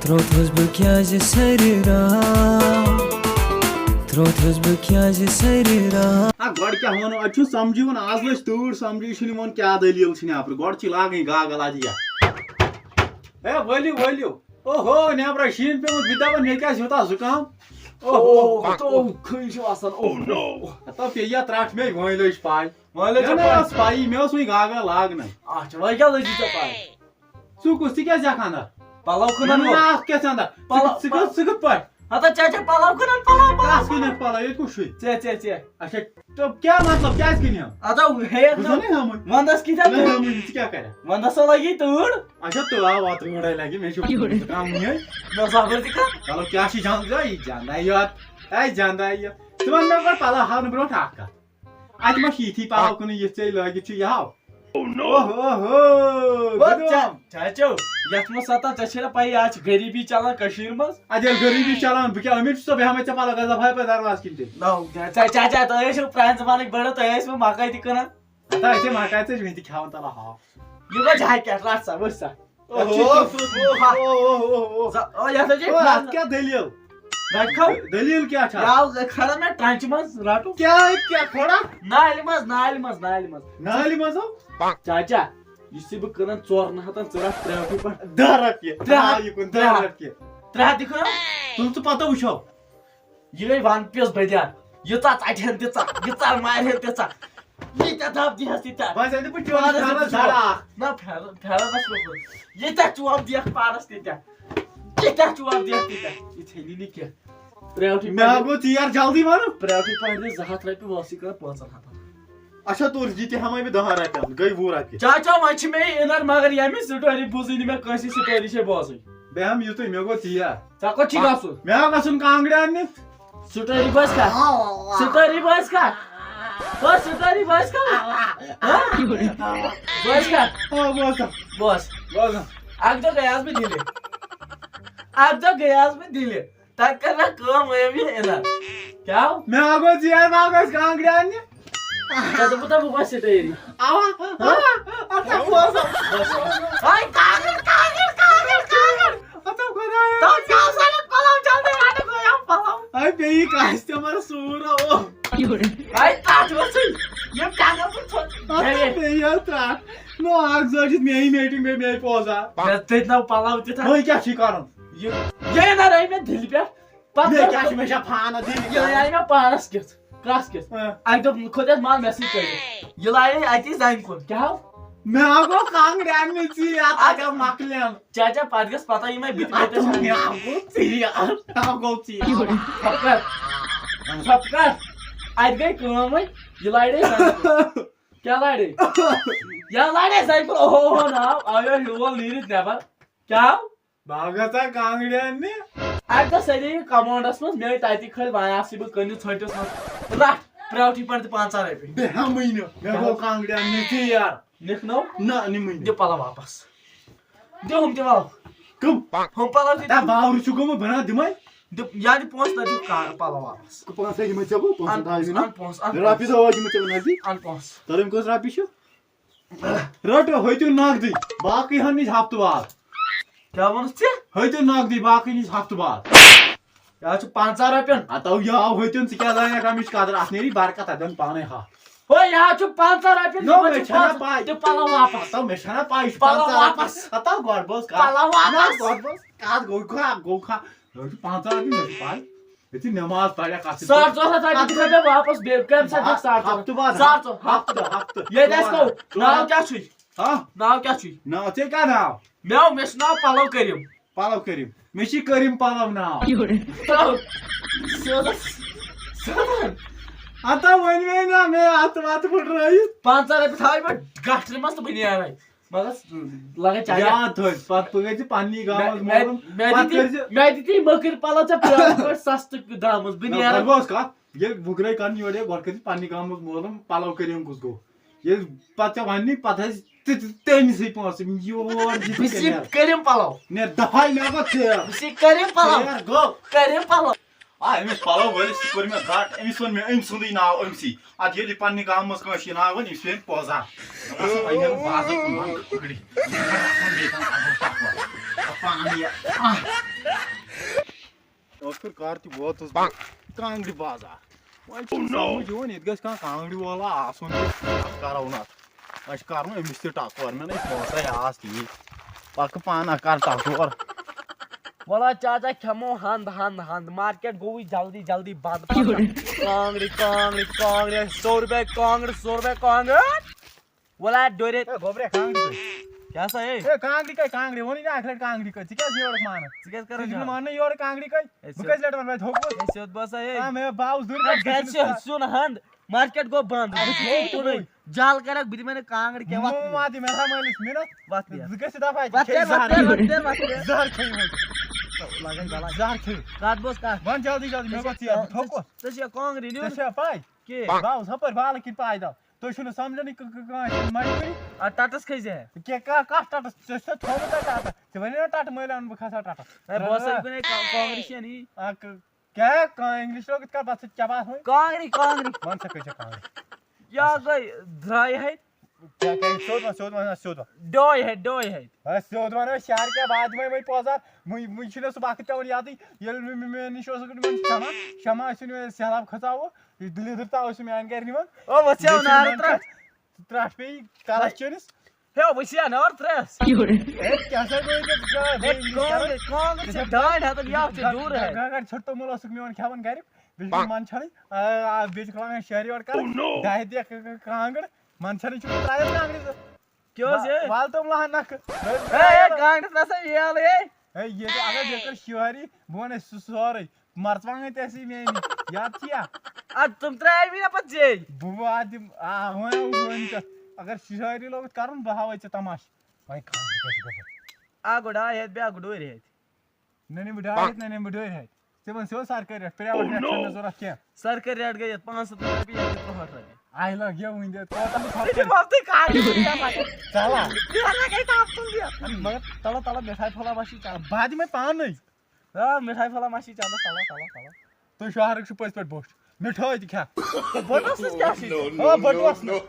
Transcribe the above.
تروتھس بہٕ کیٛازِ سرِ راتھ تروتھس بہٕ کیٛازِ سرِ راتھ گۄڈٕ کیٛاہ وَنو اَتہِ چھُ سَمجھِوُن آز لٔج تۭر سَمجھی چھُنہٕ یِوان کیٛاہ دٔلیٖل چھِ نٮ۪برٕ گۄڈٕ چھِ لاگٕنۍ گاگل اَدٕ ہے ؤلِو ؤلِو اوہو نٮ۪برٕ شیٖن پیوٚمُت بہٕ دَپان مےٚ کیٛازِ یوٗتاہ زُکام کھٕنۍ چھُ آسان ہتا پیٚیہِ ترٛٹھ مےٚ وۄنۍ لٔج پاے ٲس پایی مےٚ اوس وۄنۍ گاگل لاگنَے اچھا وۄنۍ کیٛاہ لٔجی ژےٚ پاے ژٕ کُس ژٕ کیٛازِ یَکھ اَندر پلو کٕنان وول اَتھ کیٛاہ ژٕ اَندر ژٕ کِتھ پٲٹھۍ ہتا ژےٚ پلو کٕنان پلو کَس کٕنٮ۪کھ پَلو ییٚتہِ کُس چھُے ژےٚ اچھا کیٛاہ مطلب کیٛازِ کٕنٮ۪م ہتا ہیٚیَکھ بہٕ زَنٕے ہامٕے ونٛدس کۭتیاہ ژٕ کیٛاہ کَرکھ ونٛدس لگی تۭر اچھا تۭر تۭرے لگہِ مےٚ چھُ کَمٕے مےٚ صبر تہِ کر چلو کیٛاہ چھِ جنٛدے جنٛدے یوت اے جنٛدے یہِ ژٕ وَن مےٚ گۄڈٕ پَلو ہاونہٕ برونٛٹھ اکھ کَتھ اَتہِ ما چھِ یِتھی پَلو کٕنٕنۍ یِتھ ژےٚ لٲگِتھ چھُ یہِ ہاو چاچو یتھ منٛز ستا ژےٚ چھےٚ نا پَیی آز چھِ غریٖبی چلان کٔشیٖرِ منٛز اَدٕ ییٚلہِ غریٖبی چلان بہٕ کیٛاہ أمیٖر چھُسا بہٕ ہٮ۪مے ژےٚ پَلو گژھِ دَپہاے پَتہٕ دروازٕ کِنۍ تیٚلہِ چاچا تُہۍ ٲسِو پرانہِ زمانٕکۍ بٔڑٕ تُہۍ ٲسوٕ مکٲے تہِ کٕنان ہتا أسے مکاے ژٕ وٕنہِ تہِ کھٮ۪وان تَلہٕ ہاو یہِ گوٚو جاکٮ۪ٹ رٹ سا وٕچھ سا اَتھ کیٛاہ دٔلیٖل دٔلیٖل کیٛاہ چھِ کھڑا مےٚ ٹرٛنچہِ منٛز رٹو کیٛاہ کھوڑا نالہِ منٛز نالہِ منٛز نالہِ منٛز نالہِ منٛز ہو چاچا یہِ چھُے بہٕ کٕنان 4 ہتن ژٕ رٹ 3 پٮ۪ٹھ 10 رۄپیہِ 10 رۄپیہِ 3 ہتھ تہِ کٕنان تُل ژٕ پتہٕ وٕچھو یہِ گٔے ون پیٖس بدیان ییٖژاہ ژٹہن تیٖژاہ ییٖژاہ مارہن تیٖژاہ ییٖتیاہ دب دِہس تیٖتیاہ بہٕ ٲسے بہٕ چیوٗنس دڑا اکھ نہ پھیرنس منٛز ییٖتیاہ چوب دِیکھ پانس تیٖتیاہ ییٖتیاہ چوب دِیکھ تیٖتیاہ یہِ ژھیٚنی نہٕ کینٛہہ پرٛیوٹھی مےٚ گوٚو ژیر جلدی وَنُن پرٛیوٹھی پٲٹھۍ دِ 2 ہتھ رۄپیہِ وٲژٕے کَران 5 ہتن اچھا تُل یہِ تہِ ہٮ۪مے بہٕ 10 رۄپین گٔے 20 رۄپیہِ چاچا وۄنۍ چھِ مےٚ یہِ اِنر مگر ییٚمِچ سٹوری بوٗزٕے نہٕ مےٚ کٲنٛسہِ سٹوری چھے بوزٕنۍ بہٕ ہٮ۪مہٕ یِتُے مےٚ گوٚو ژیر ژےٚ کوٚت چھُے گژھُن مےٚ آو گژھُن کانٛگرِ اَننہِ سٹوری بٲز کر سٹوری بٲز کر سٹوری بٲز کر بٲز کر بوز اکھ دۄہ گٔیاس بہٕ دِلہِ تتہِ کٔر مےٚ کٲم ؤنِم یہِ اِنر کیٛاہ مےٚ آو گوٚو ژیر بہٕ آو گژھِ کانٛگرِ اَننہِ ژےٚ دوٚپُتھ بہٕ گژھٕ سٹوری بیٚیہِ کسٹمر سوٗر بیٚیہِ ترٛٹھ نو اکھ زٲجِتھ مے میٹِنگ بیٚیہِ پوزا دِتنو پلو تہِ وۄنۍ کیٛاہ چھُے کَرُن یہِ اِنر أنۍ مےٚ دِلہِ پٮ۪ٹھ مےٚ کیٛاہ چھُ مےٚ چھا فانہٕ دِنۍ یہِ آیہِ مےٚ پانس کِژھ کَس کِژھ اکہِ دۄہ کھوٚت یتھ مال مےٚ سۭتۍ کٔرِتھ یہِ لایے اتی زنہِ کُن کیٛاہ مےٚ آو گوٚو کانٛگرِ اَننہِ ژیر اَتھ مۄکلین چاچا پتہٕ گژھِ پتہ یِمے بٕتھِ اَتہِ گٔے کٲم وۄنۍ یہِ لارے کیٛاہ لارے یا لارے زنہِ کُن اوہو ناو آو ہیول نیٖرِتھ نٮ۪بر کیٛاہ بہٕ آو گژھان کانٛگرِ اَننہِ اکہِ دۄہ سیٚدے یہِ کماونڈس منٛز مےٚ تَتہِ کھٔلۍ وۄنۍ آسٕے بہٕ کٕنِتھ ژھٔٹِس منٛز رٹھ پرٛیوٹھی پٮ۪ٹھ تہِ 5 رۄپیہِ بہٕ ہٮ۪مٕے نہٕ مےٚ گوٚو کانٛگرِ اَننہِ ژیر نِکھ نو نہ نِمٕے دِ پلو واپس دِ ہُم تہِ پلو کٕم ہُم پلو تہِ باورٕ چھُ گوٚمُت بہٕ نہ دِمے یا دِ پونٛسہٕ نہ دِ پلو واپس پونٛسہٕ دِمے ژےٚ بہٕ ان پونٛسہٕ پونٛسہٕ رۄپیہِ دَہ دِمے ژےٚ بہٕ نزدیٖک ان پونٛسہٕ تۄہہِ کٔژ رۄپیہِ چھِ رٔٹِو ہیٚتِو نقدٕے باقٕے ہن نِش ہفتہٕ بعد کیٛاہ ووٚنُتھ ژےٚ ہیٚتِو نقدٕے باقٕے نِش ہفتہٕ بعد یہِ حظ چھُ 50 رۄپین ہتو یہِ آو ہیٚتِن ژٕ کیٛاہ زانکھ اَمِچ قدر اَتھ نیری برکت اَتھ دِن پانے ہتھ ہو یہِ حظ چھُ 50 رۄپین مےٚ چھَنا پاے دِ پلو واپس ہتو مےٚ چھَنا پاے یہِ چھُ پلو 50 واپس ہتو گۄڈٕ بوز پلو واپس کتھ گوٚو کھا یہِ چھُ 50 رۄپیہِ مےٚ چھِ پاے ییٚتہِ نٮ۪ماز پرٮ۪کھ اَتھ 400 رۄپیہِ دِکھے مےٚ واپس بیٚیہِ کَمہِ ساتہٕ دِکھ 400 ہفتہٕ بعد ہفتہٕ ییٚتہِ اَسہِ گوٚو ناو کیٛاہ چھُے ناو کیٛاہ چھُے ناو ژےٚ کیٛاہ ناو مےٚ چھُ ناو پلو کریٖم پلو کٔرِم مےٚ چھِ کٔرِم پلو ناو ہتا ؤنۍ نا مےٚ اَتھٕ وَتہٕ پھٕٹرٲیِتھ 50 رۄپیہِ تھاوے بہٕ گٹھرِ منٛز تہٕ بہٕ نیرے مگر لگے چاچا یاد تھٲے پتہٕ گٔے ژٕ پننی گامس مےٚ دِتی مٔکٕرۍ پلو ژےٚ پرٛٲنۍ پٲٹھۍ سستہٕ دامس بہٕ نیرے بوز کتھ ییٚلہِ وُگرے کرنہِ یورٕ گۄڈٕ کٔرۍ پننہِ گامس مولوٗم پلو کٔرِم کُس گوٚو ییٚلہِ پتہٕ ژےٚ وننی پتہٕ ٲسۍ تٔمسٕے پونٛسہٕ یور کٔرِم پلو نیر دفاے مےٚ گوٚو ژیر کٔرِم پلو گوٚو کٔرِم پلو أمِس پلو وٲلِس تہِ کوٚر مےٚ گٹ أمِس ووٚن مےٚ أمۍ سُنٛدٕے ناو أمسٕے ادٕ ییٚلہِ یہِ پننہِ گامہٕ منٛز کٲنٛسہِ یہِ ناو وۄنۍ أمِس پیٚیہِ پوزار آخر کار تہِ ووتُس بہٕ کانٛگرِ بازار وۄنۍ چھُنہٕ سمجھ یِوان ییٚتہِ گژھِ کانٛہہ کانٛگرِ وولا آسُن تہٕ کرو نتھ اَسہِ کرُن أمِس تہِ ٹکور مےٚ نَے پونٛسَے آس تیٖتۍ پکہٕ پانہٕ کر ٹکور ولا چاچا کھمو ہند مارکیٹ گوی جلدی جلدی بند کانگڑی 100 روپے کانگڑ ولا ڈورے گوبرے کانٛگرِ کیا سا ہے کانٛگرِ کَے کانٛگرِ ووٚنُے نا اکھ لٹہِ کانٛگرِ کَے ژٕ کیٛازِ یورُکھ مانان ژٕ کیٛازِ ژٕ کران چھُکھ نہٕ ماننٕے یورٕ کانٛگرِ کَے بہٕ کٔژِ لٹہِ وَنہٕ مےٚ تھوٚکمُت سیود باسا ہے مےٚ باوُس دوٗرِ گھر سے سُن ہند مارکیٹ گو بند جال کرک بہٕ دِمے نہٕ کانگڑ کینٛہہ وَتھ ما دِ مےٚ تھاو مٲلِس مِنت وَتھ ژٕ گٔژھِتھ دپا وَتھ زہر کھیٚیِمٕتۍ لگن غلط زہر کھیٚیِو کتھ بوس کتھ وَن جلدی جلدی مےٚ گوٚو ژیر بہٕ تھوٚکُس ژےٚ چھُیا کانگرِ ژےٚ نیُن چھےٚ پاے کے باوُس ہُپٲرۍ بالہٕ کِنۍ پایدل تُہۍ چھِو نہٕ سمجھانٕے کانٛہہ مجبوٗری ٹٹس کھٔسۍ زِ کتھ ٹٹس ژےٚ چھُتھ تھوٚمُت ٹٹس ژےٚ وَنے نا ٹٹہٕ مٔلۍ اَنہٕ بہٕ کھسا ٹٹس باسا کُنے کانگرِ چھےٚ نی کیٛاہ انگلش لوگُت کر پتہٕ ژےٚ باسان کانگرِ وَن سا کٔژ چھےٚ کانٛگرِ یا گٔے درٛاے ہَتہِ سیوٚد وَن سیوٚد ڈوے ہَتہِ سیوٚد وَن شہر کیٛاہ باد دِمے وۄنۍ پوزار وٕنۍ چھُنہٕ سُہ وقت پٮ۪وان یادٕے ییٚلہِ مےٚ نِش اوسُکھ شمع ٲسِن سہلاب کھژاوُکھ لیٚدٕر تاو ٲسۍ میٛانہِ گرِ نِوان ترٛٹھ پیٚیہِ کَلس چٲنِس ہے وٕچھیا نار ترٛیس کیٛاہ سا گوٚو ڈاے ہتن یا دوٗر ہے گاڑِ ژھٔٹ توٚمُل اوسُکھ میون کھٮ۪وان گرِ بیٚیہِ چھُ من چھَلٕنۍ بیٚیہِ چھُکھ لاگان شہرِ یورٕ کران دَہہِ دِکھ کانٛگٕر من چھَلٕنۍ چھُکھ ترٛایَن کانٛگرِ کیٛاہ حظ ہے وَلہٕ توٚملہٕ نکھٕ کانٛگرِ نسا ییٚلہٕ ہے ہے ییٚتہِ اگر بیٚیہِ کٔر شہری بہٕ وَنَے سُہ سورُے مرژٕوانٛگن تہِ ٲسی میٛٲنی یاد چھِیا ادٕ تِم ترٛاوِ مےٚ پتہٕ ژےٚ بہٕ واتہٕ دِم وۄنۍ اگر شہری لوگُتھ کرُن بہٕ ہاوے ژےٚ تماش وۄنۍ کانٛگرِ کیٛاہ چھِ گژھان اکھ گوٚو ڈاے ہتھ بیٛاکھ گوٚو ڈوٗرِ ہتہِ نہ نِمہٕ بہٕ ڈاے ہَتھ نہ نِمہٕ بہٕ ڈۄرِ ہَتہِ ژٕ وَن سیوٚد سرکٲرۍ ریٹ پرٛیویٹ ریٹ چھَنہٕ مےٚ ضوٚرتھ کینٛہہ سرکٲرۍ ریٹ گٔے یتھ 500 رۄپیہِ یتھ گٔے 300 رۄپیہِ آے لگ یہِ وٕنۍ مگر تلہٕ تلہٕ مِٹھاے پھولا ما چھی چلان بہٕ دِمے پانے مِٹھاے پھولا ما چھی چلان تلہٕ تُہۍ شہرٕکۍ چھِو پٔزۍ پٲٹھۍ بوٚچھ مِٹھٲے تہِ کھٮ۪کھ بٔٹوَس منٛز کیٛاہ چھُے بٔٹوَس نہٕ